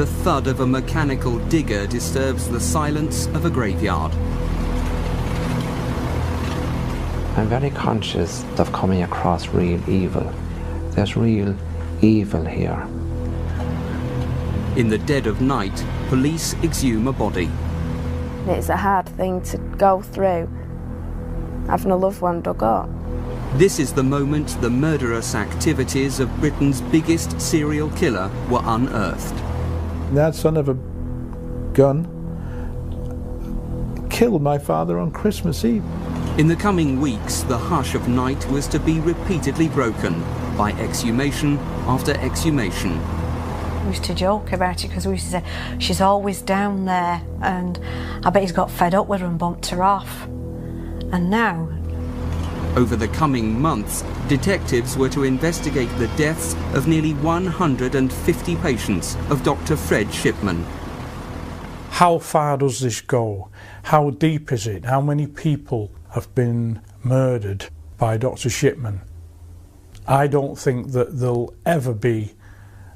The thud of a mechanical digger disturbs the silence of a graveyard. I'm very conscious of coming across real evil. There's real evil here. In the dead of night, police exhume a body. It's a hard thing to go through, having a loved one dug up. This is the moment the murderous activities of Britain's biggest serial killer were unearthed. That son of a gun killed my father on Christmas Eve. In the coming weeks, the hush of night was to be repeatedly broken by exhumation after exhumation. We used to joke about it because we used to say, she's always down there, and I bet he's got fed up with her and bumped her off. And now... Over the coming months, detectives were to investigate the deaths of nearly 150 patients of Dr. Fred Shipman. How far does this go? How deep is it? How many people have been murdered by Dr. Shipman? I don't think that there'll ever be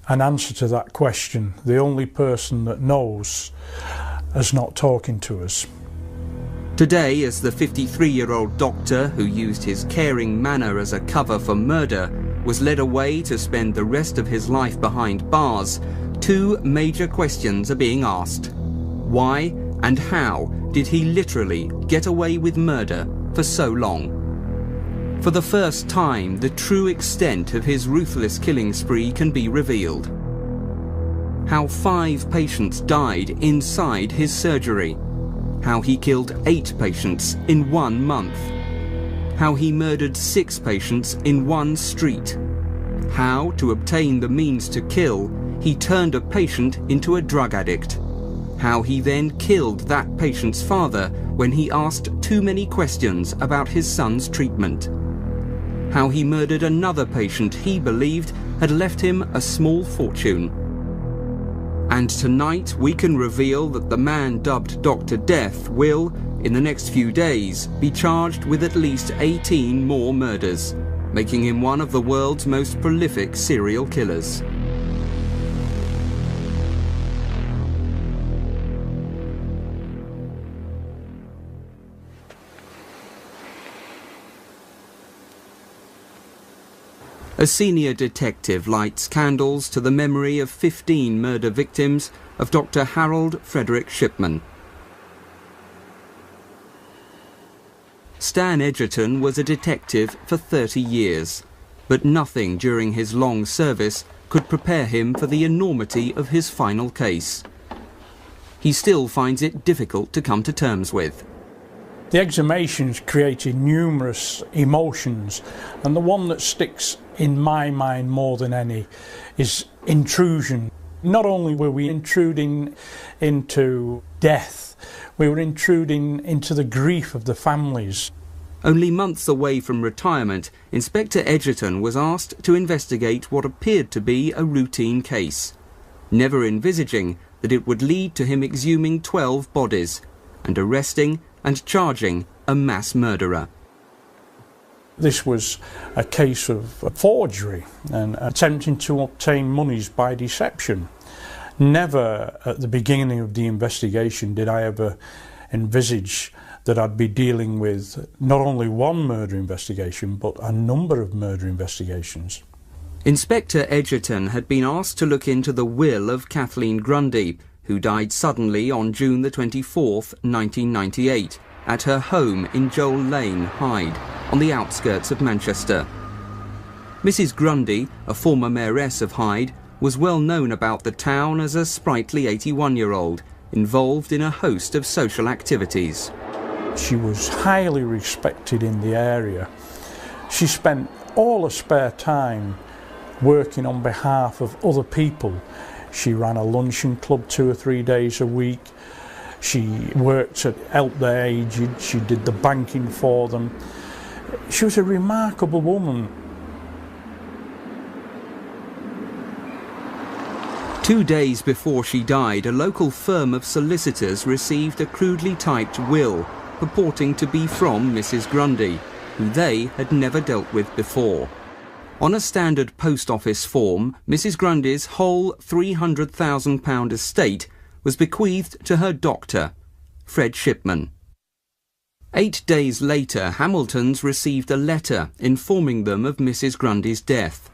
an answer to that question. The only person that knows is not talking to us. Today, as the 53-year-old doctor who used his caring manner as a cover for murder was led away to spend the rest of his life behind bars, two major questions are being asked. Why and how did he literally get away with murder for so long? For the first time, the true extent of his ruthless killing spree can be revealed. How 5 patients died inside his surgery. How he killed 8 patients in 1 month. How he murdered 6 patients in 1 street. How, to obtain the means to kill, he turned a patient into a drug addict. How he then killed that patient's father when he asked too many questions about his son's treatment. How he murdered another patient he believed had left him a small fortune. And tonight we can reveal that the man dubbed Dr. Death will, in the next few days, be charged with at least 18 more murders, making him one of the world's most prolific serial killers. A senior detective lights candles to the memory of 15 murder victims of Dr. Harold Frederick Shipman. Stan Edgerton was a detective for 30 years, but nothing during his long service could prepare him for the enormity of his final case. He still finds it difficult to come to terms with. The exhumations created numerous emotions, and the one that sticks in my mind more than any is intrusion. Not only were we intruding into death, we were intruding into the grief of the families. Only months away from retirement, Inspector Edgerton was asked to investigate what appeared to be a routine case, never envisaging that it would lead to him exhuming 12 bodies and arresting and charging a mass murderer. This was a case of forgery and attempting to obtain monies by deception. Never at the beginning of the investigation did I ever envisage that I'd be dealing with not only one murder investigation, but a number of murder investigations. Inspector Edgerton had been asked to look into the will of Kathleen Grundy, who died suddenly on June the 24th, 1998, at her home in Joel Lane, Hyde, on the outskirts of Manchester. Mrs. Grundy, a former mayoress of Hyde, was well known about the town as a sprightly 81-year-old, involved in a host of social activities. She was highly respected in the area. She spent all her spare time working on behalf of other people. She ran a luncheon club 2 or 3 days a week. She worked to help the aged. She did the banking for them. She was a remarkable woman. 2 days before she died, a local firm of solicitors received a crudely typed will purporting to be from Mrs. Grundy, who they had never dealt with before. On a standard post office form, Mrs. Grundy's whole £300,000 estate was bequeathed to her doctor, Fred Shipman. 8 days later, Hamiltons received a letter informing them of Mrs. Grundy's death.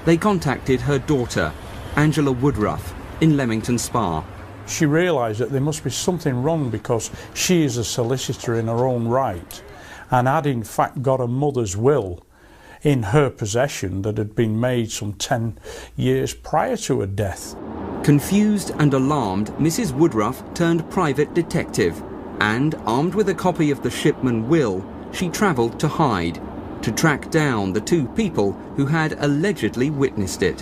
They contacted her daughter, Angela Woodruff, in Leamington Spa. She realised that there must be something wrong because she is a solicitor in her own right and had in fact got a mother's will in her possession that had been made some 10 years prior to her death. Confused and alarmed, Mrs. Woodruff turned private detective and, armed with a copy of the Shipman will, she travelled to Hyde to track down the 2 people who had allegedly witnessed it.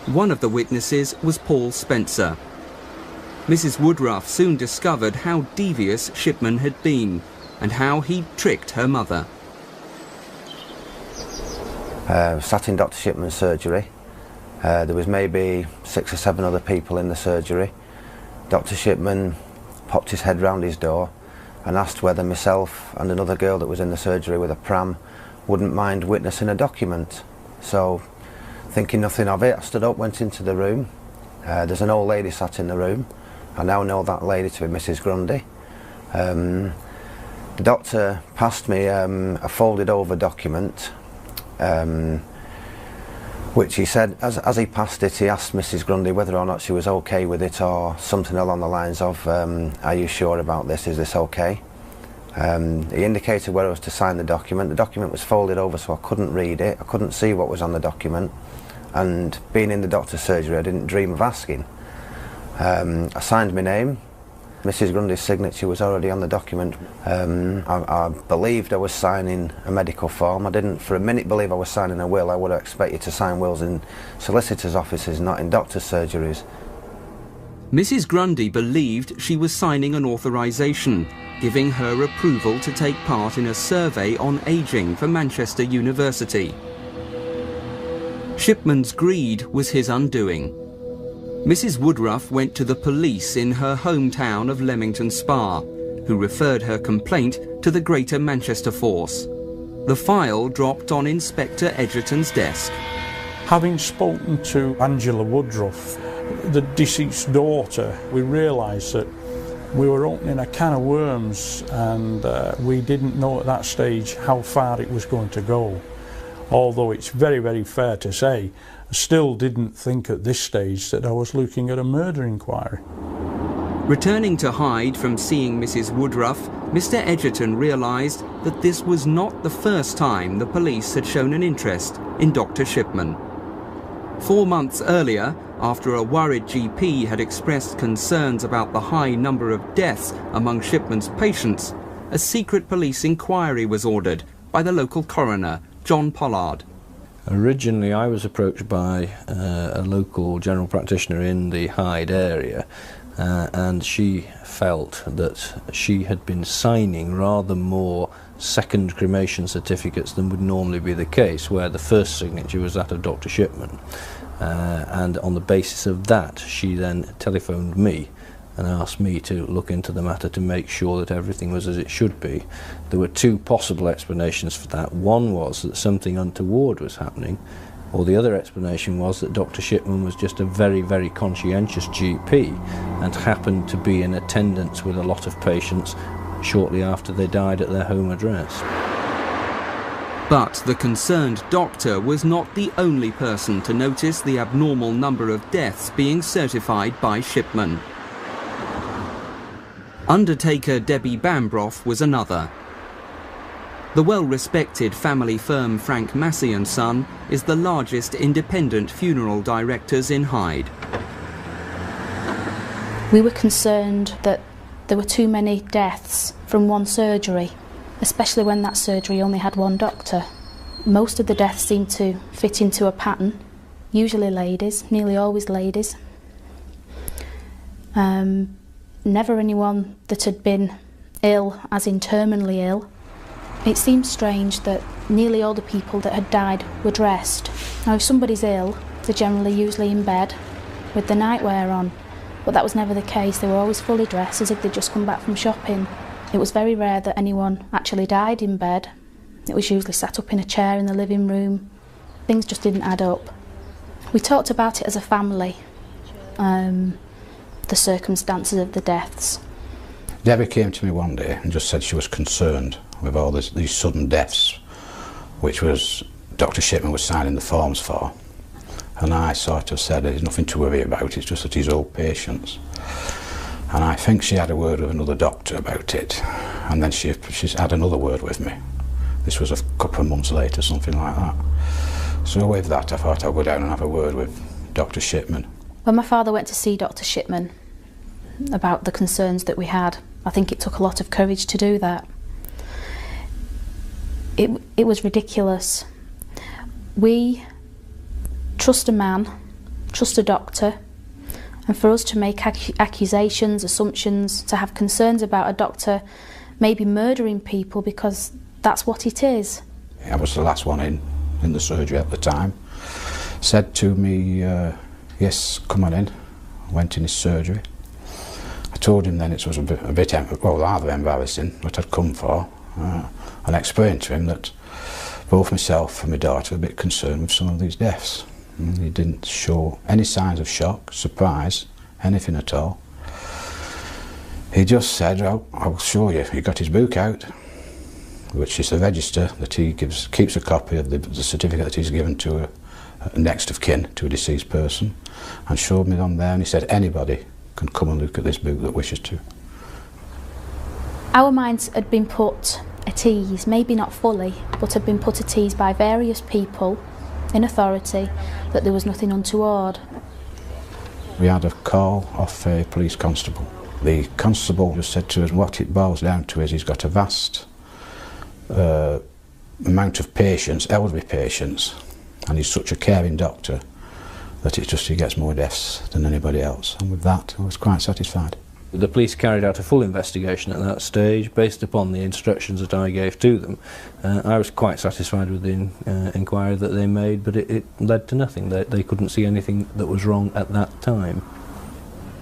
One of the witnesses was Paul Spencer. Mrs. Woodruff soon discovered how devious Shipman had been and how he'd tricked her mother. Sat in Dr. Shipman's surgery. There was maybe 6 or 7 other people in the surgery. Dr. Shipman popped his head round his door and asked whether myself and another girl that was in the surgery with a pram wouldn't mind witnessing a document. So, thinking nothing of it, I stood up, went into the room. There's an old lady sat in the room. I now know that lady to be Mrs. Grundy. The doctor passed me a folded over document, which he said, as he passed it, he asked Mrs. Grundy whether or not she was okay with it, or something along the lines of, are you sure about this, is this okay? He indicated where I was to sign the document. The document was folded over so I couldn't read it, I couldn't see what was on the document, and being in the doctor's surgery I didn't dream of asking. I signed my name. Mrs. Grundy's signature was already on the document. I believed I was signing a medical form. I didn't for a minute believe I was signing a will. I would have expected to sign wills in solicitors' offices, not in doctors' surgeries. Mrs. Grundy believed she was signing an authorisation, giving her approval to take part in a survey on ageing for Manchester University. Shipman's greed was his undoing. Mrs. Woodruff went to the police in her hometown of Leamington Spa, who referred her complaint to the Greater Manchester Force. The file dropped on Inspector Edgerton's desk. Having spoken to Angela Woodruff, the deceased's daughter, we realised that we were opening a can of worms, and we didn't know at that stage how far it was going to go. Although it's very, very fair to say, I still didn't think at this stage that I was looking at a murder inquiry. Returning to Hyde from seeing Mrs. Woodruff, Mr. Edgerton realised that this was not the first time the police had shown an interest in Dr. Shipman. 4 months earlier, after a worried GP had expressed concerns about the high number of deaths among Shipman's patients, a secret police inquiry was ordered by the local coroner, John Pollard. Originally I was approached by a local general practitioner in the Hyde area, and she felt that she had been signing rather more second cremation certificates than would normally be the case, where the first signature was that of Dr. Shipman. And on the basis of that, she then telephoned me and asked me to look into the matter to make sure that everything was as it should be. There were 2 possible explanations for that. One was that something untoward was happening, or the other explanation was that Dr. Shipman was just a very, very conscientious GP and happened to be in attendance with a lot of patients shortly after they died at their home address. But the concerned doctor was not the only person to notice the abnormal number of deaths being certified by Shipman. Undertaker Debbie Bambroff was another. The well-respected family firm Frank Massey & Son is the largest independent funeral directors in Hyde. We were concerned that there were too many deaths from one surgery, especially when that surgery only had one doctor. Most of the deaths seemed to fit into a pattern, usually ladies, nearly always ladies. Never anyone that had been ill, as in terminally ill. It seemed strange that nearly all the people that had died were dressed. Now if somebody's ill, they're generally usually in bed with the nightwear on, but that was never the case. They were always fully dressed as if they'd just come back from shopping. It was very rare that anyone actually died in bed. It was usually sat up in a chair in the living room. Things just didn't add up. We talked about it as a family, the circumstances of the deaths. Debbie came to me one day and just said she was concerned with all these sudden deaths, which was Dr. Shipman was signing the forms for. And I sort of said there's nothing to worry about, it's just that he's old patients. And I think she had a word with another doctor about it, and then she's had another word with me. This was a couple of months later, something like that. So with that I thought I'd go down and have a word with Dr. Shipman. When my father went to see Dr. Shipman about the concerns that we had, I think it took a lot of courage to do that. It was ridiculous. We trust a man, trust a doctor, and for us to make accusations, assumptions, to have concerns about a doctor maybe murdering people, because that's what it is. I was the last one in the surgery at the time. Said to me, yes, come on in. I went in his surgery. I told him then it was a bit rather embarrassing what I'd come for, and explained to him that both myself and my daughter were a bit concerned with some of these deaths. And he didn't show any signs of shock, surprise, anything at all. He just said, oh, I'll show you. He got his book out, which is the register that he keeps a copy of the certificate that he's given to a next of kin to a deceased person, and showed me on there, and he said anybody can come and look at this book that wishes to. Our minds had been put at ease, maybe not fully, but had been put at ease by various people in authority that there was nothing untoward. We had a call off a police constable. The constable just said to us what it boils down to is he's got a vast amount of patients, elderly patients, and he's such a caring doctor that he gets more deaths than anybody else, and with that I was quite satisfied. The police carried out a full investigation at that stage based upon the instructions that I gave to them. I was quite satisfied with the inquiry that they made, but it led to nothing. They couldn't see anything that was wrong at that time.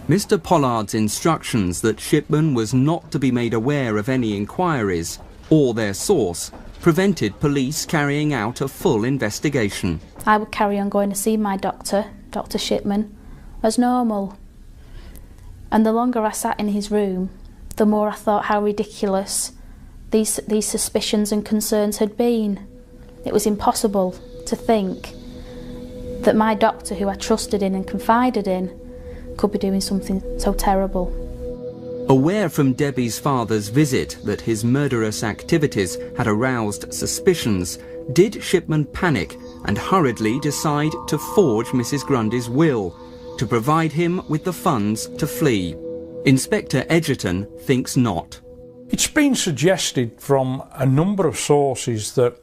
Mr. Pollard's instructions that Shipman was not to be made aware of any inquiries or their source prevented police carrying out a full investigation. I would carry on going to see my doctor, Dr. Shipman, as normal. And the longer I sat in his room, the more I thought how ridiculous these suspicions and concerns had been. It was impossible to think that my doctor, who I trusted in and confided in, could be doing something so terrible. Aware from Debbie's father's visit that his murderous activities had aroused suspicions, did Shipman panic and hurriedly decide to forge Mrs. Grundy's will to provide him with the funds to flee? Inspector Edgerton thinks not. It's been suggested from a number of sources that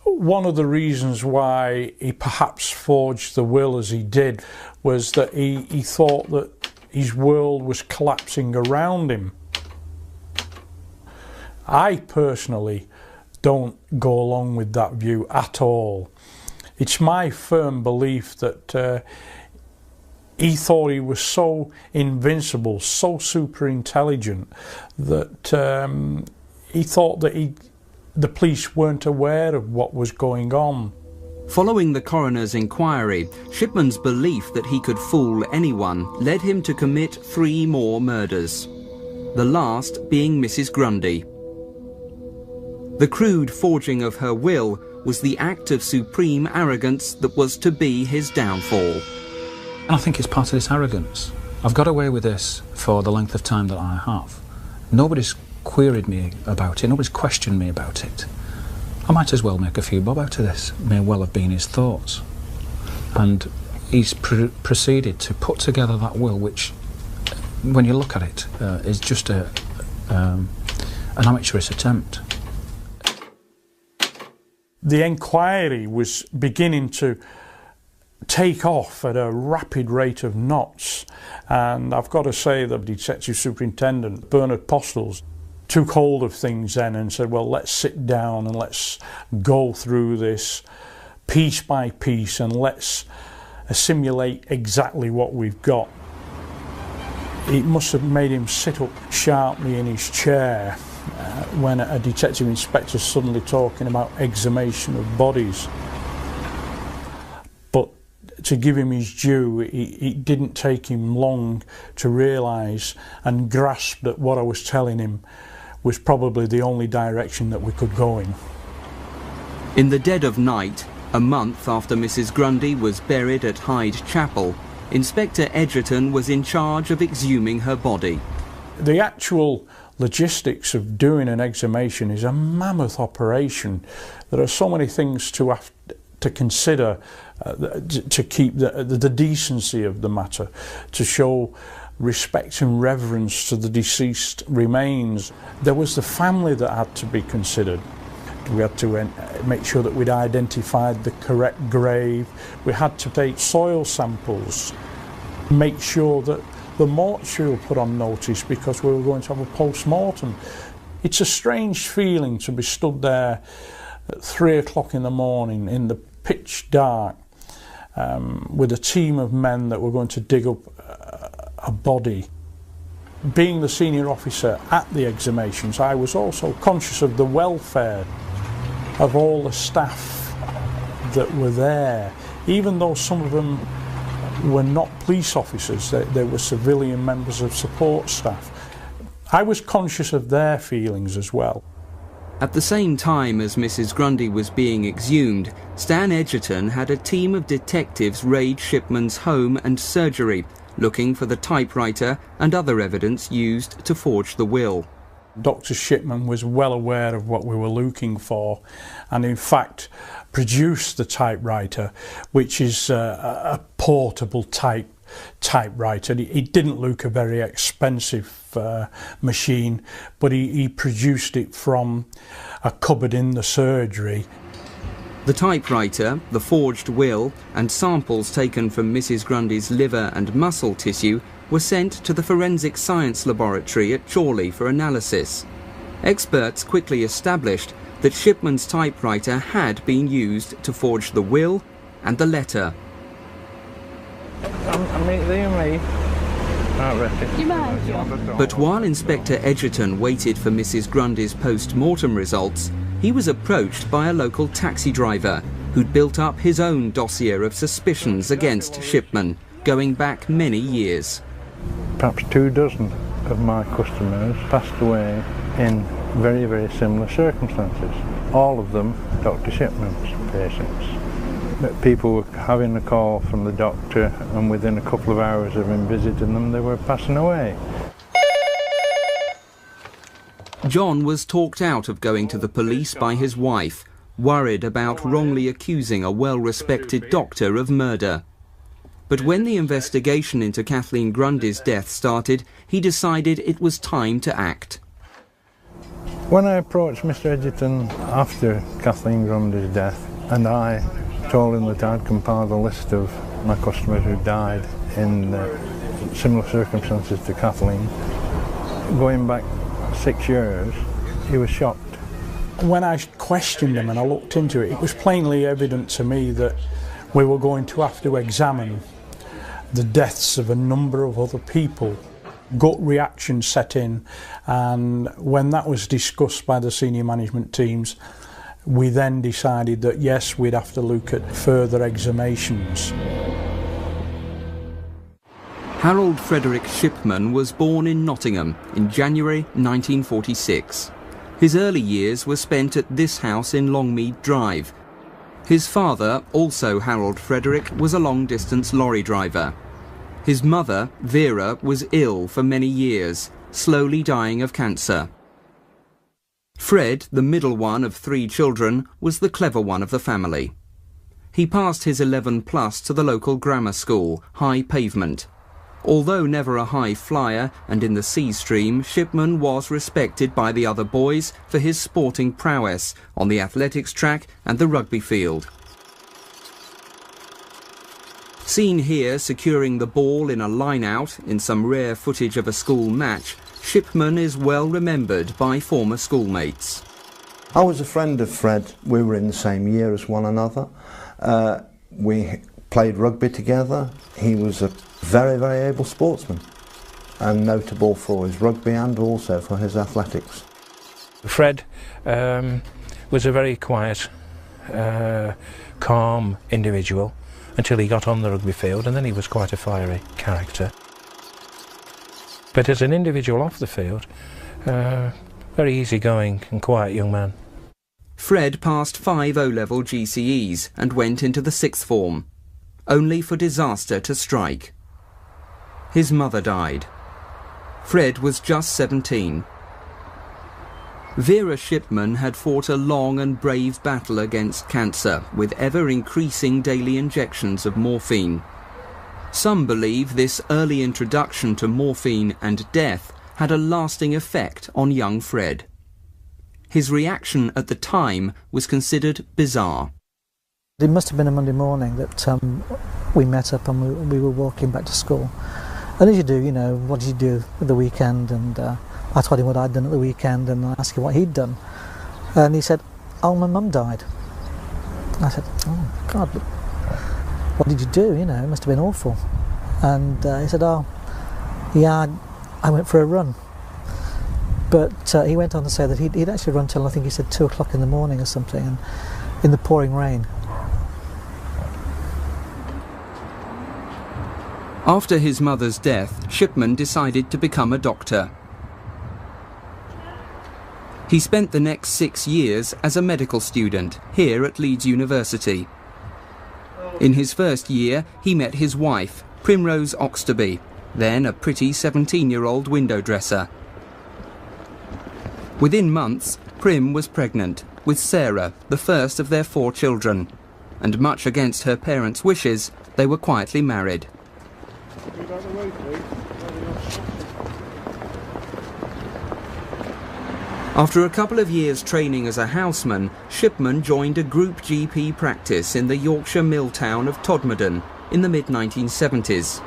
one of the reasons why he perhaps forged the will as he did was that he thought that his world was collapsing around him. I personally don't go along with that view at all. It's my firm belief that he thought he was so invincible, so super intelligent, that he thought that the police weren't aware of what was going on. Following the coroner's inquiry, Shipman's belief that he could fool anyone led him to commit 3 more murders, the last being Mrs. Grundy. The crude forging of her will was the act of supreme arrogance that was to be his downfall. I think it's part of this arrogance. I've got away with this for the length of time that I have. Nobody's queried me about it, nobody's questioned me about it. I might as well make a few bob out of this. It may well have been his thoughts. And he's proceeded to put together that will, which, when you look at it, is just an amateurish attempt. The inquiry was beginning to take off at a rapid rate of knots, and I've got to say that Detective Superintendent Bernard Postles took hold of things then and said, well, let's sit down and let's go through this piece by piece and let's assimilate exactly what we've got. It must have made him sit up sharply in his chair when a detective inspector suddenly talking about exhumation of bodies. But to give him his due, it didn't take him long to realise and grasp that what I was telling him was probably the only direction that we could go in. In the dead of night, a month after Mrs. Grundy was buried at Hyde Chapel, Inspector Edgerton was in charge of exhuming her body. The actual logistics of doing an exhumation is a mammoth operation. There are so many things to have to consider to keep the decency of the matter, to show respect and reverence to the deceased remains. There was the family that had to be considered. We had to make sure that we'd identified the correct grave. We had to take soil samples, make sure that the mortuary were put on notice because we were going to have a post-mortem. It's a strange feeling to be stood there at 3 o'clock in the morning in the pitch dark with a team of men that were going to dig up a body. Being the senior officer at the exhumations, I was also conscious of the welfare of all the staff that were there, even though some of them were not police officers, they were civilian members of support staff. I was conscious of their feelings as well. At the same time as Mrs. Grundy was being exhumed, Stan Edgerton had a team of detectives raid Shipman's home and surgery, looking for the typewriter and other evidence used to forge the will. Dr. Shipman was well aware of what we were looking for and in fact produced the typewriter, which is a portable typewriter. It didn't look a very expensive machine, but he produced it from a cupboard in the surgery. The typewriter, the forged will and samples taken from Mrs. Grundy's liver and muscle tissue were sent to the Forensic Science Laboratory at Chorley for analysis. Experts quickly established that Shipman's typewriter had been used to forge the will and the letter. But while Inspector Edgerton waited for Mrs. Grundy's post-mortem results, he was approached by a local taxi driver who'd built up his own dossier of suspicions against Shipman, going back many years. Perhaps 24 of my customers passed away in very, very similar circumstances. All of them Dr. Shipman's patients. That people were having a call from the doctor and within a couple of hours of him visiting them, they were passing away. John was talked out of going to the police by his wife, worried about wrongly accusing a well-respected doctor of murder. But when the investigation into Kathleen Grundy's death started, he decided it was time to act. When I approached Mr. Edgerton after Kathleen Grundy's death, and I told him that I'd compiled a list of my customers who died in similar circumstances to Kathleen, going back 6 years, he was shocked. When I questioned him and I looked into it, it was plainly evident to me that we were going to have to examine the deaths of a number of other people. Gut reaction set in, and when that was discussed by the senior management teams, we then decided that yes, we'd have to look at further exhumations. Harold Frederick Shipman was born in Nottingham in January 1946. His early years were spent at this house in Longmead Drive. His father, also Harold Frederick, was a long-distance lorry driver. His mother, Vera, was ill for many years, slowly dying of cancer. Fred, the middle one of 3 children, was the clever one of the family. He passed his 11+ to the local grammar school, High Pavement. Although never a high flyer and in the C stream, Shipman was respected by the other boys for his sporting prowess on the athletics track and the rugby field. Seen here securing the ball in a line-out in some rare footage of a school match, Shipman is well remembered by former schoolmates. I was a friend of Fred. We were in the same year as one another. We played rugby together. He was a very, very able sportsman and notable for his rugby and also for his athletics. Fred was a very quiet, calm individual until he got on the rugby field, and then he was quite a fiery character. But as an individual off the field, very easygoing and quiet young man. Fred passed 5 O-level GCEs and went into the 6th form, only for disaster to strike. His mother died. Fred was just 17. Vera Shipman had fought a long and brave battle against cancer with ever-increasing daily injections of morphine. Some believe this early introduction to morphine and death had a lasting effect on young Fred. His reaction at the time was considered bizarre. It must have been a Monday morning that we met up and we were walking back to school. And as you do, you know, what did you do at the weekend? And I told him what I'd done at the weekend, and I asked him what he'd done. And he said, "Oh, my mum died." I said, "Oh, God, what did you do? You know, it must have been awful." And he said, "Oh, yeah, I went for a run." But he went on to say that he'd actually run till, I think he said, 2 o'clock in the morning or something, and in the pouring rain. After his mother's death, Shipman decided to become a doctor. He spent the next 6 years as a medical student here at Leeds University. In his first year, he met his wife, Primrose Oxterby, then a pretty 17-year-old window dresser. Within months, Prim was pregnant with Sarah, the first of their 4 children, and much against her parents' wishes, they were quietly married. After a couple of years training as a houseman, Shipman joined a group GP practice in the Yorkshire mill town of Todmorden in the mid-1970s.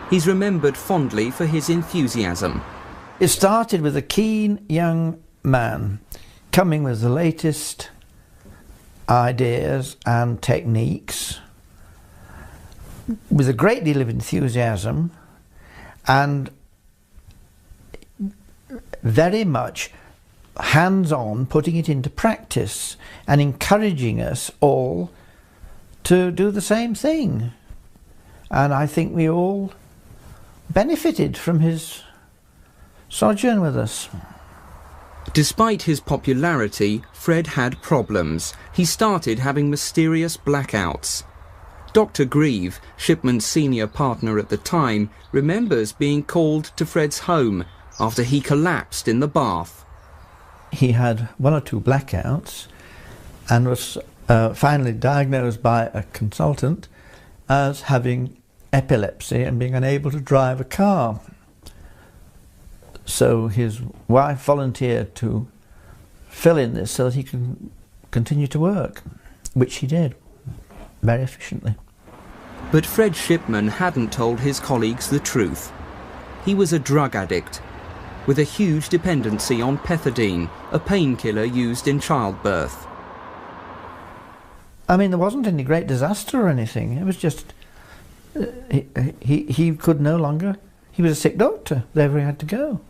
He's remembered fondly for his enthusiasm. It started with a keen young man coming with the latest ideas and techniques with a great deal of enthusiasm and very much hands-on, putting it into practice and encouraging us all to do the same thing. And I think we all benefited from his sojourn with us. Despite his popularity, Fred had problems. He started having mysterious blackouts. Dr. Grieve, Shipman's senior partner at the time, remembers being called to Fred's home after he collapsed in the bath. He had 1 or 2 blackouts and was finally diagnosed by a consultant as having epilepsy and being unable to drive a car. So his wife volunteered to fill in this so that he could continue to work, which he did very efficiently. But Fred Shipman hadn't told his colleagues the truth. He was a drug addict with a huge dependency on pethidine, a painkiller used in childbirth. I mean, there wasn't any great disaster or anything. It was just he could no longer. He was a sick doctor. There he had to go.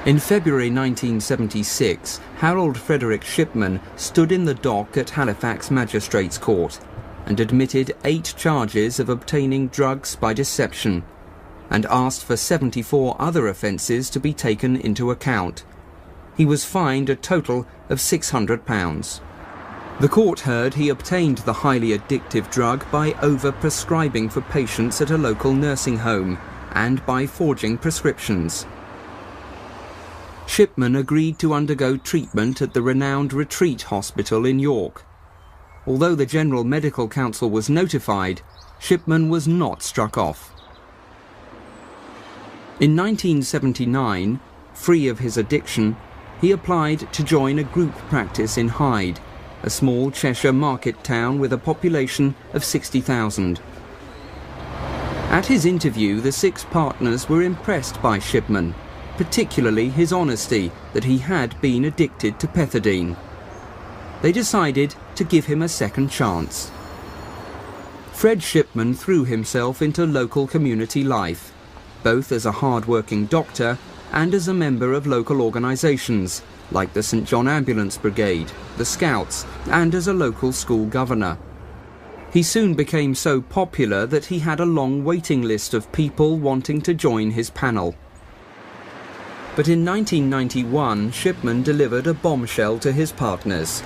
In February 1976, Harold Frederick Shipman stood in the dock at Halifax Magistrates Court and admitted 8 charges of obtaining drugs by deception and asked for 74 other offences to be taken into account. He was fined a total of £600. The court heard he obtained the highly addictive drug by over-prescribing for patients at a local nursing home and by forging prescriptions. Shipman agreed to undergo treatment at the renowned Retreat Hospital in York. Although the General Medical Council was notified, Shipman was not struck off. In 1979, free of his addiction, he applied to join a group practice in Hyde, a small Cheshire market town with a population of 60,000. At his interview, the 6 partners were impressed by Shipman, particularly his honesty that he had been addicted to pethidine. They decided to give him a second chance. Fred Shipman threw himself into local community life, both as a hard-working doctor and as a member of local organisations like the St John Ambulance Brigade, the Scouts, and as a local school governor. He soon became so popular that he had a long waiting list of people wanting to join his panel. But in 1991, Shipman delivered a bombshell to his partners.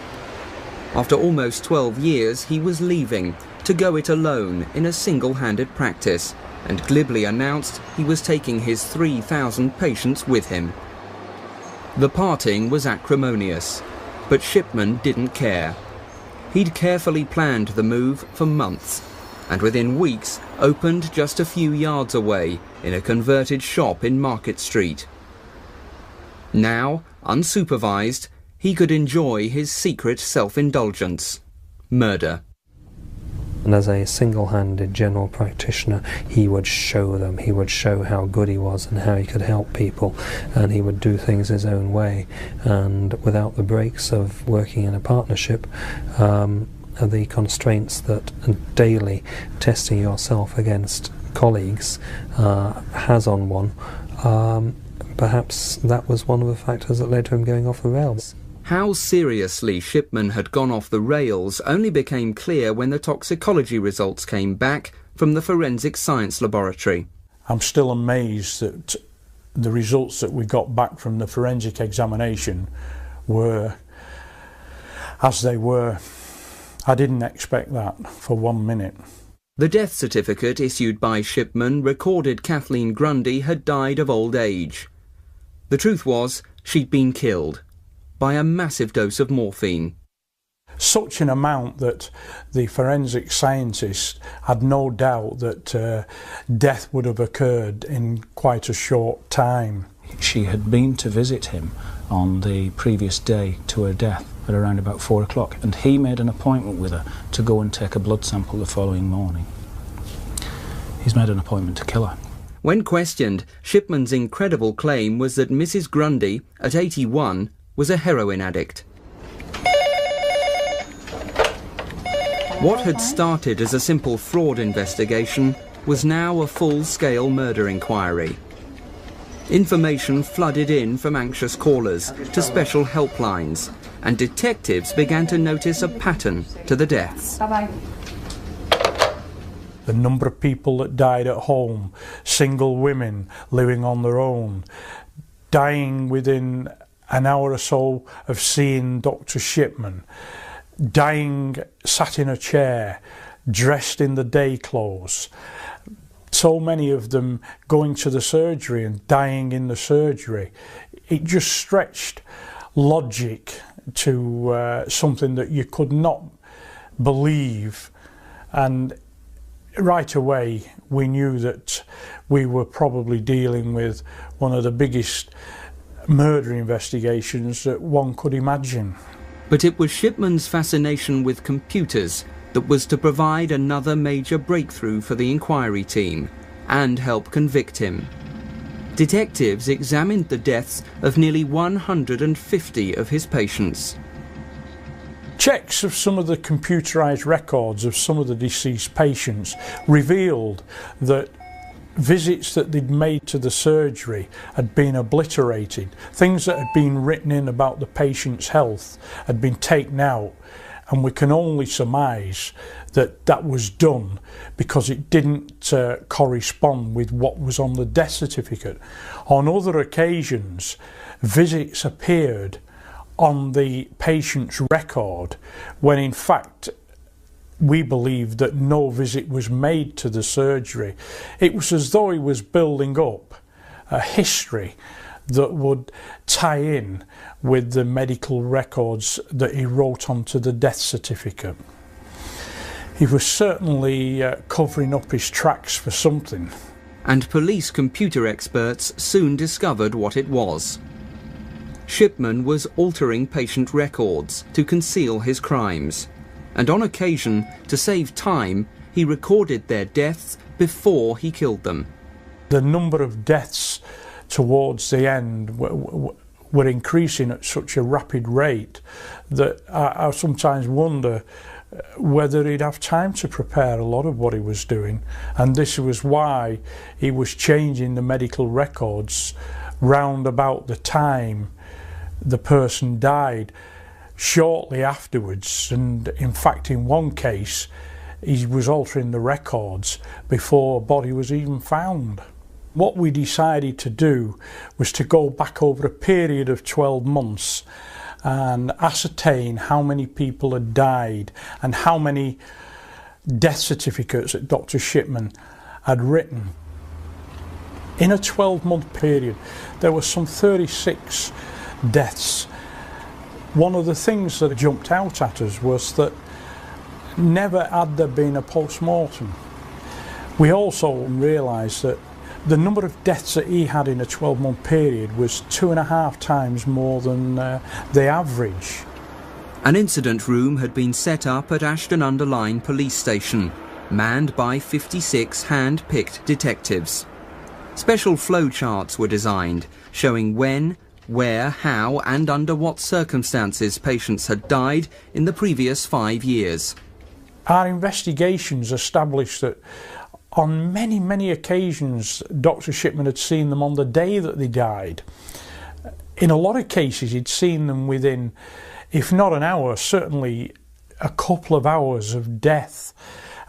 After almost 12 years, he was leaving to go it alone in a single-handed practice, and glibly announced he was taking his 3,000 patients with him. The parting was acrimonious, but Shipman didn't care. He'd carefully planned the move for months, and within weeks opened just a few yards away in a converted shop in Market Street. Now, unsupervised, he could enjoy his secret self-indulgence: murder. And as a single-handed general practitioner, he would show them, he would show how good he was and how he could help people, and he would do things his own way, and without the breaks of working in a partnership, the constraints that daily testing yourself against colleagues has on one, perhaps that was one of the factors that led to him going off the rails. How seriously Shipman had gone off the rails only became clear when the toxicology results came back from the forensic science laboratory. I'm still amazed that the results that we got back from the forensic examination were as they were. I didn't expect that for 1 minute. The death certificate issued by Shipman recorded Kathleen Grundy had died of old age. The truth was, she'd been killed by a massive dose of morphine. Such an amount that the forensic scientist had no doubt that death would have occurred in quite a short time. She had been to visit him on the previous day to her death at around about 4 o'clock, and he made an appointment with her to go and take a blood sample the following morning. He's made an appointment to kill her. When questioned, Shipman's incredible claim was that Mrs. Grundy, at 81, was a heroin addict. What had started as a simple fraud investigation was now a full-scale murder inquiry. Information flooded in from anxious callers to special helplines, and detectives began to notice a pattern to the deaths. Bye-bye. The number of people that died at home, single women living on their own, dying within an hour or so of seeing Dr. Shipman, dying sat in a chair, dressed in the day clothes. So many of them going to the surgery and dying in the surgery. It just stretched logic to something that you could not believe, and right away we knew that we were probably dealing with one of the biggest murder investigations that one could imagine. But it was Shipman's fascination with computers that was to provide another major breakthrough for the inquiry team and help convict him. Detectives examined the deaths of nearly 150 of his patients. Checks of some of the computerised records of some of the deceased patients revealed that visits that they'd made to the surgery had been obliterated. Things that had been written in about the patient's health had been taken out, and we can only surmise that that was done because it didn't correspond with what was on the death certificate. On other occasions, visits appeared on the patient's record when in fact we believed that no visit was made to the surgery. It was as though he was building up a history that would tie in with the medical records that he wrote onto the death certificate. He was certainly covering up his tracks for something. And police computer experts soon discovered what it was. Shipman was altering patient records to conceal his crimes, and on occasion, to save time, he recorded their deaths before he killed them. The number of deaths towards the end were increasing at such a rapid rate that I sometimes wonder whether he'd have time to prepare a lot of what he was doing, and this was why he was changing the medical records round about the time the person died, shortly afterwards, and in fact in one case he was altering the records before a body was even found. What we decided to do was to go back over a period of 12 months and ascertain how many people had died and how many death certificates that Dr. Shipman had written. In a 12-month period there were some 36 deaths. One of the things that jumped out at us was that never had there been a post-mortem. We also realised that the number of deaths that he had in a 12-month period was 2.5 times more than the average. An incident room had been set up at Ashton-under-Lyne police station, manned by 56 hand-picked detectives. Special flowcharts were designed, showing when, where, how and under what circumstances patients had died in the previous 5 years. Our investigations established that on many, many occasions Dr. Shipman had seen them on the day that they died. In a lot of cases he'd seen them within, if not an hour, certainly a couple of hours of death.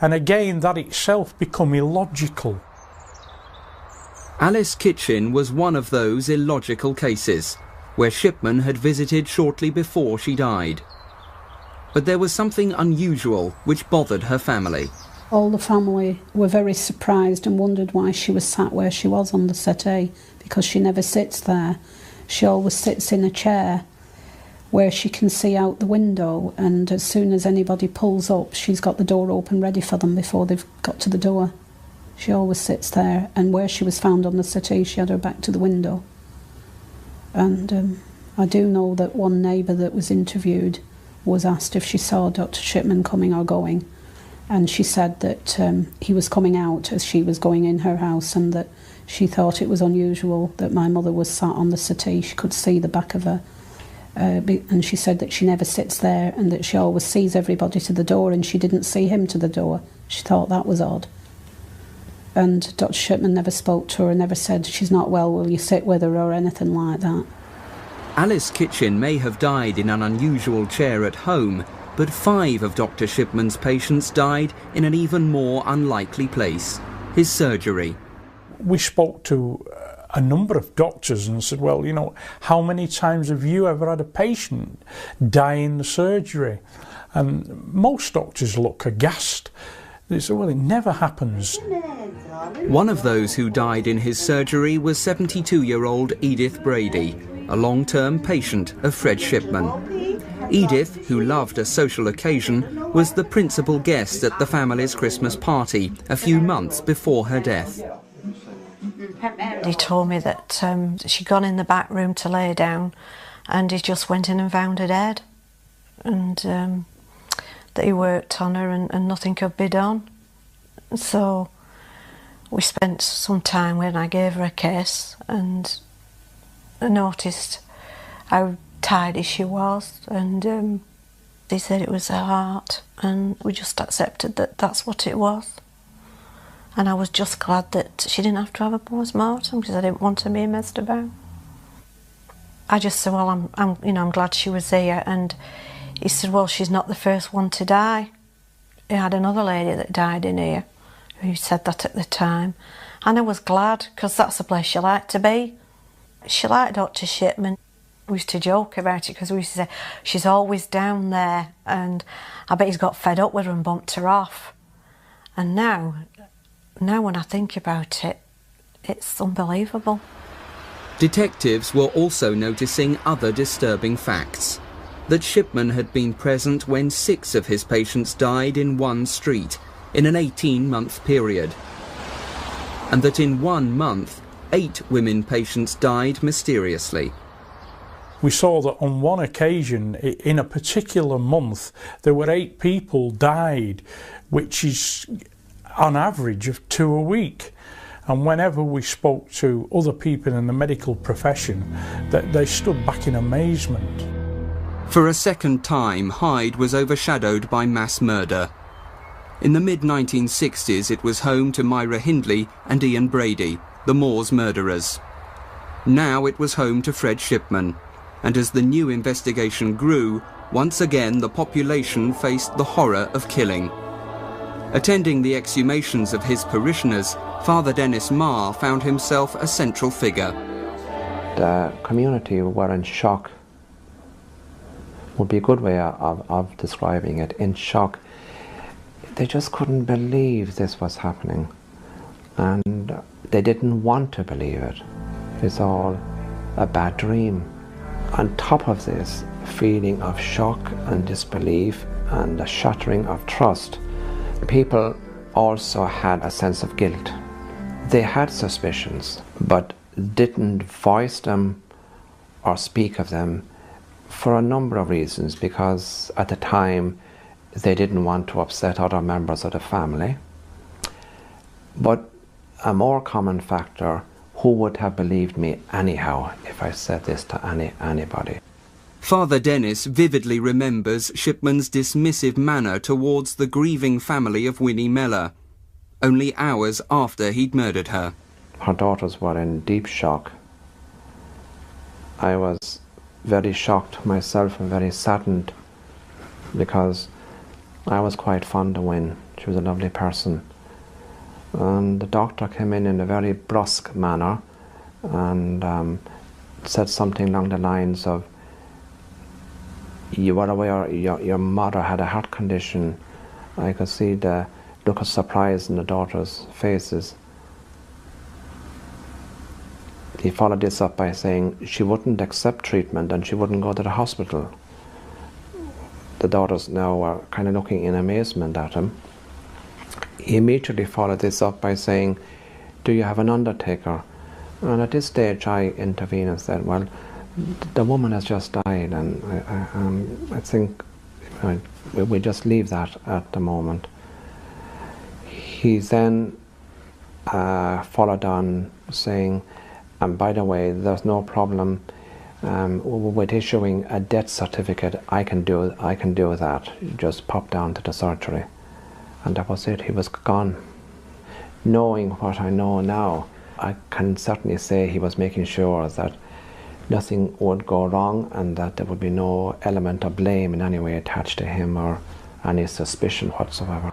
And again, that itself become illogical. Alice Kitchen was one of those illogical cases, where Shipman had visited shortly before she died. But there was something unusual which bothered her family. All the family were very surprised and wondered why she was sat where she was on the settee, because she never sits there. She always sits in a chair where she can see out the window, and as soon as anybody pulls up, she's got the door open ready for them before they've got to the door. She always sits there, and where she was found on the settee, she had her back to the window. And I do know that one neighbour that was interviewed was asked if she saw Dr. Shipman coming or going, and she said that he was coming out as she was going in her house, and that she thought it was unusual that my mother was sat on the settee. She could see the back of her, and she said that she never sits there, and that she always sees everybody to the door, and she didn't see him to the door. She thought that was odd. And Dr. Shipman never spoke to her and never said, she's not well, will you sit with her, or anything like that. Alice Kitchen may have died in an unusual chair at home, but 5 of Dr. Shipman's patients died in an even more unlikely place, his surgery. We spoke to a number of doctors and said, well, you know, how many times have you ever had a patient die in the surgery? And most doctors look aghast. They said, well, it never happens. One of those who died in his surgery was 72-year-old Edith Brady, a long-term patient of Fred Shipman. Edith, who loved a social occasion, was the principal guest at the family's Christmas party a few months before her death. He told me that she'd gone in the back room to lay down, and he just went in and found her dead, and that he worked on her and nothing could be done. So we spent some time when I gave her a kiss, and I noticed how tidy she was, and they said it was her heart, and we just accepted that that's what it was. And I was just glad that she didn't have to have a post-mortem, because I didn't want to be messed about. I just said, well, I'm glad she was here. And he said, well, she's not the first one to die. He had another lady that died in here who said that at the time. And I was glad, because that's the place she liked to be. She liked Dr. Shipman. We used to joke about it, because we used to say, she's always down there, and I bet he's got fed up with her and bumped her off. And now when I think about it, it's unbelievable. Detectives were also noticing other disturbing facts. That Shipman had been present when 6 of his patients died in one street in an 18-month period. And that in 1 month, 8 women patients died mysteriously. We saw that on one occasion, in a particular month, there were 8 people died, which is on average of 2 a week. And whenever we spoke to other people in the medical profession, they stood back in amazement. For a second time, Hyde was overshadowed by mass murder. In the mid-1960s, it was home to Myra Hindley and Ian Brady, the Moors murderers. Now it was home to Fred Shipman, and as the new investigation grew, once again the population faced the horror of killing. Attending the exhumations of his parishioners, Father Dennis Marr found himself a central figure. The community were in shock, would be a good way of describing it, in shock. They just couldn't believe this was happening, and they didn't want to believe it. It's all a bad dream. On top of this feeling of shock and disbelief and a shattering of trust, people also had a sense of guilt. They had suspicions, but didn't voice them or speak of them for a number of reasons, because at the time they didn't want to upset other members of the family. But a more common factor, who would have believed me anyhow if I said this to anybody? Father Dennis vividly remembers Shipman's dismissive manner towards the grieving family of Winnie Mellor, only hours after he'd murdered her. Her daughters were in deep shock. I was very shocked myself and very saddened, because I was quite fond of Win. She was a lovely person. And the doctor came in a very brusque manner and said something along the lines of, "You were aware your mother had a heart condition." I could see the look of surprise in the daughters' faces. He followed this up by saying she wouldn't accept treatment and she wouldn't go to the hospital. The daughters now were kind of looking in amazement at him. He immediately followed this up by saying, "Do you have an undertaker?" And at this stage I intervened and said, "Well, the woman has just died, and I think we just leave that at the moment." He then followed on saying, "And by the way, there's no problem with issuing a death certificate. I can do that. You just pop down to the surgery." And that was it. He was gone. Knowing what I know now, I can certainly say he was making sure that nothing would go wrong and that there would be no element of blame in any way attached to him or any suspicion whatsoever.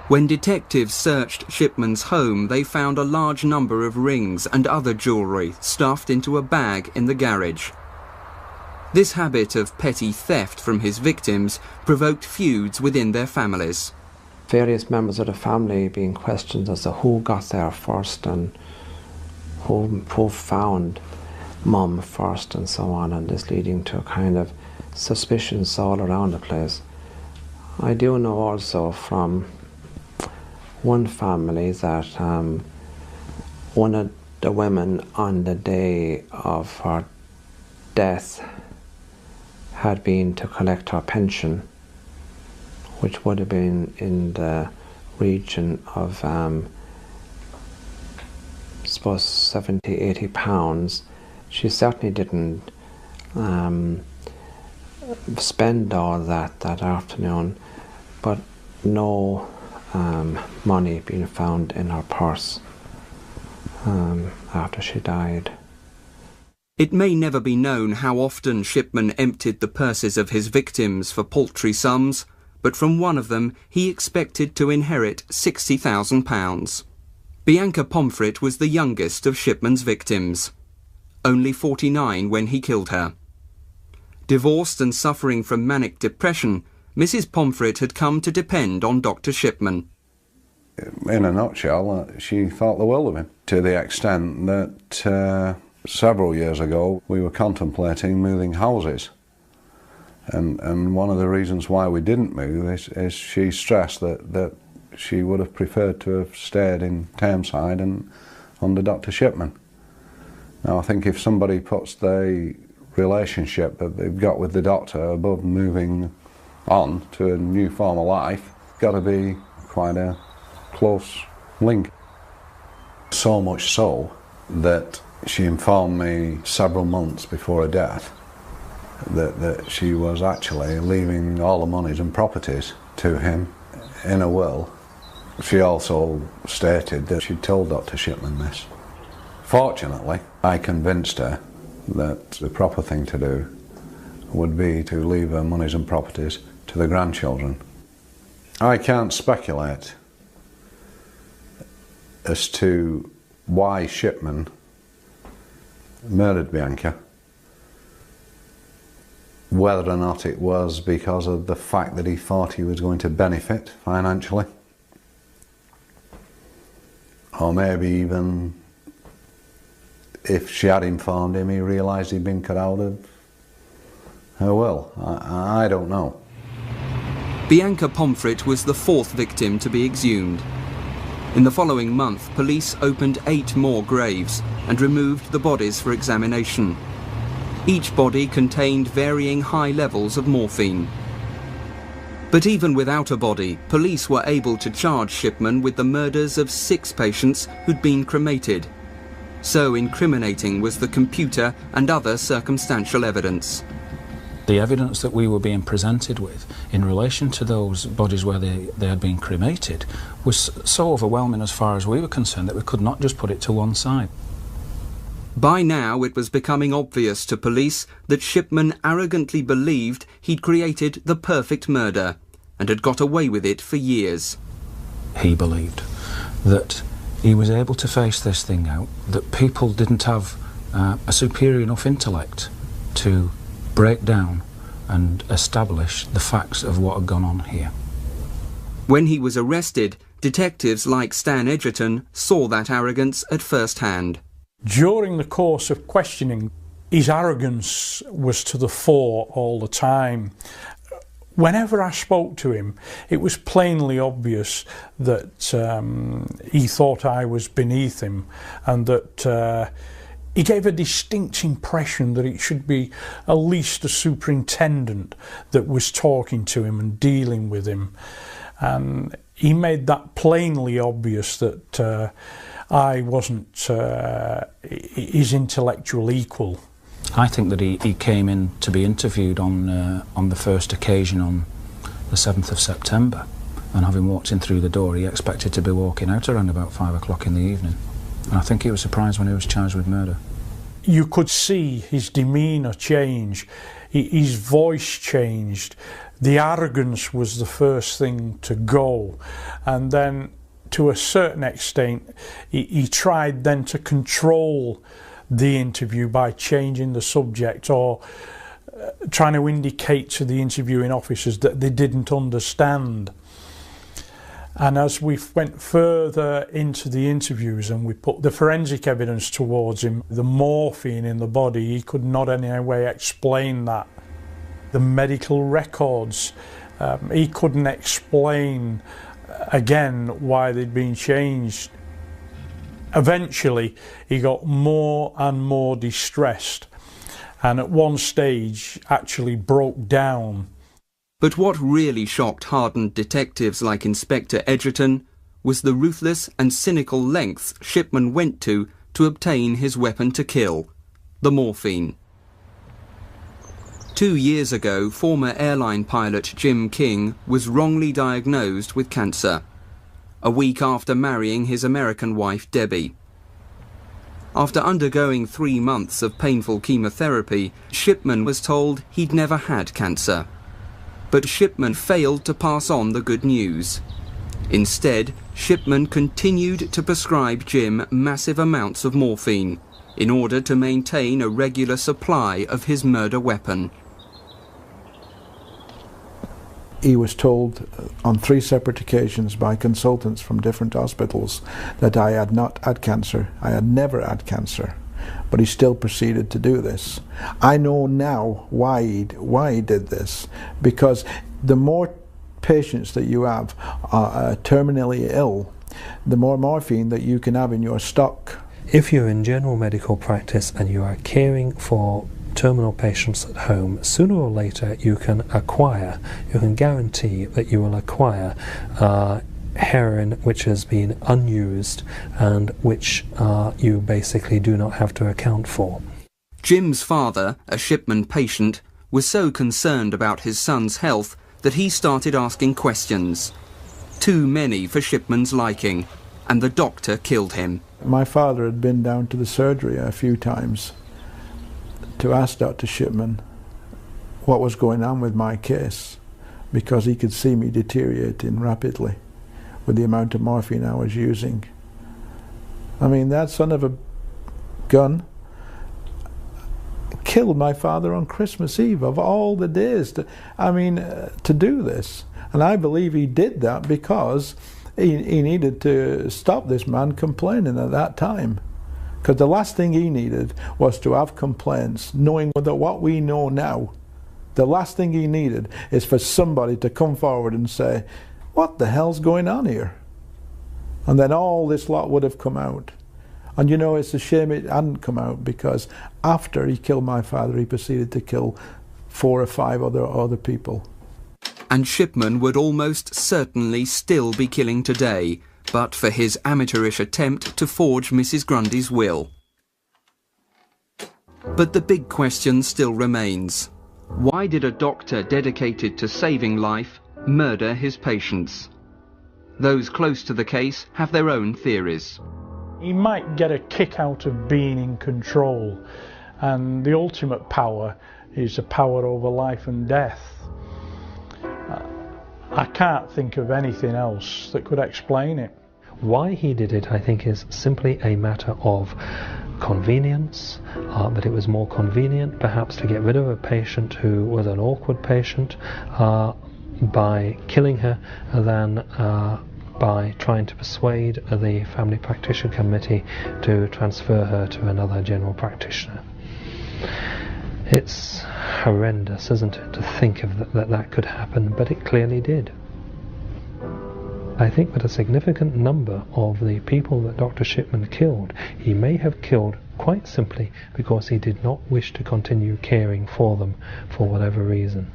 When detectives searched Shipman's home, they found a large number of rings and other jewellery stuffed into a bag in the garage. This habit of petty theft from his victims provoked feuds within their families. Various members of the family being questioned as to who got there first and who found Mum first and so on, and this leading to a kind of suspicions all around the place. I do know also from one family that one of the women on the day of her death had been to collect her pension, which would have been in the region of I suppose 70-80 pounds. She certainly didn't spend all that afternoon, but no money being found in her purse after she died. It may never be known how often Shipman emptied the purses of his victims for paltry sums, but from one of them he expected to inherit £60,000. Bianca Pomfret was the youngest of Shipman's victims, only 49 when he killed her. Divorced and suffering from manic depression, Mrs. Pomfret had come to depend on Dr. Shipman. In a nutshell, she thought the world of him, to the extent that several years ago we were contemplating moving houses. And one of the reasons why we didn't move is she stressed that she would have preferred to have stayed in Tameside and under Dr. Shipman. Now I think if somebody puts the relationship that they've got with the doctor above moving on to a new form of life, it's got to be quite a close link. So much so that she informed me several months before her death that she was actually leaving all the monies and properties to him in a will. She also stated that she'd told Dr. Shipman this. Fortunately, I convinced her that the proper thing to do would be to leave her monies and properties to the grandchildren. I can't speculate as to why Shipman murdered Bianca, whether or not it was because of the fact that he thought he was going to benefit financially, or maybe even if she had informed him, he realised he'd been cut out of her will. I don't know. Bianca Pomfret was the fourth victim to be exhumed. In the following month, police opened 8 more graves and removed the bodies for examination. Each body contained varying high levels of morphine. But even without a body, police were able to charge Shipman with the murders of 6 patients who'd been cremated. So incriminating was the computer and other circumstantial evidence. The evidence that we were being presented with in relation to those bodies where they had been cremated was so overwhelming as far as we were concerned that we could not just put it to one side. By now it was becoming obvious to police that Shipman arrogantly believed he'd created the perfect murder and had got away with it for years. He believed that he was able to face this thing out, that people didn't have a superior enough intellect to break down and establish the facts of what had gone on here. When he was arrested, detectives like Stan Edgerton saw that arrogance at first hand. During the course of questioning, his arrogance was to the fore all the time. Whenever I spoke to him, it was plainly obvious that he thought I was beneath him, and that he gave a distinct impression that it should be at least a superintendent that was talking to him and dealing with him. And he made that plainly obvious that I wasn't his intellectual equal. I think that he came in to be interviewed on the first occasion on the 7th of September, and having walked in through the door, he expected to be walking out around about 5 o'clock in the evening. And I think he was surprised when he was charged with murder. You could see his demeanour change, his voice changed, the arrogance was the first thing to go, and then to a certain extent he tried then to control the interview by changing the subject or trying to indicate to the interviewing officers that they didn't understand. And as we went further into the interviews and we put the forensic evidence towards him, the morphine in the body, he could not in any way explain that. The medical records, he couldn't explain again why they'd been changed. Eventually he got more and more distressed, and at one stage actually broke down. But what really shocked hardened detectives like Inspector Edgerton was the ruthless and cynical lengths Shipman went to obtain his weapon to kill, the morphine. 2 years ago, former airline pilot Jim King was wrongly diagnosed with cancer, a week after marrying his American wife Debbie. After undergoing 3 months of painful chemotherapy, Shipman was told he'd never had cancer. But Shipman failed to pass on the good news. Instead, Shipman continued to prescribe Jim massive amounts of morphine in order to maintain a regular supply of his murder weapon. He was told on 3 separate occasions by consultants from different hospitals that I had not had cancer. I had never had cancer, but he still proceeded to do this. I know now why he did this, because the more patients that you have are terminally ill, the more morphine that you can have in your stock. If you're in general medical practice and you are caring for terminal patients at home, sooner or later you can guarantee that you will acquire heroin which has been unused and which you basically do not have to account for. Jim's father, a Shipman patient, was so concerned about his son's health that he started asking questions. Too many for Shipman's liking, and the doctor killed him. My father had been down to the surgery a few times to ask Dr. Shipman what was going on with my case, because he could see me deteriorating rapidly with the amount of morphine I was using. I mean, that son of a gun killed my father on Christmas Eve, of all the days to do this. And I believe he did that because he needed to stop this man complaining at that time. Because the last thing he needed was to have complaints, knowing that what we know now, the last thing he needed is for somebody to come forward and say, what the hell's going on here? And then all this lot would have come out. And you know, it's a shame it hadn't come out, because after he killed my father, he proceeded to kill 4 or 5 other people. And Shipman would almost certainly still be killing today, but for his amateurish attempt to forge Mrs. Grundy's will. But the big question still remains. Why did a doctor dedicated to saving life murder his patients? Those close to the case have their own theories. He might get a kick out of being in control, and the ultimate power is the power over life and death. I can't think of anything else that could explain it. Why he did it, I think, is simply a matter of convenience, that it was more convenient perhaps to get rid of a patient who was an awkward patient by killing her than by trying to persuade the family practitioner committee to transfer her to another general practitioner. It's horrendous, isn't it, to think of that could happen, but it clearly did. I think that a significant number of the people that Dr. Shipman killed, he may have killed quite simply because he did not wish to continue caring for them for whatever reason.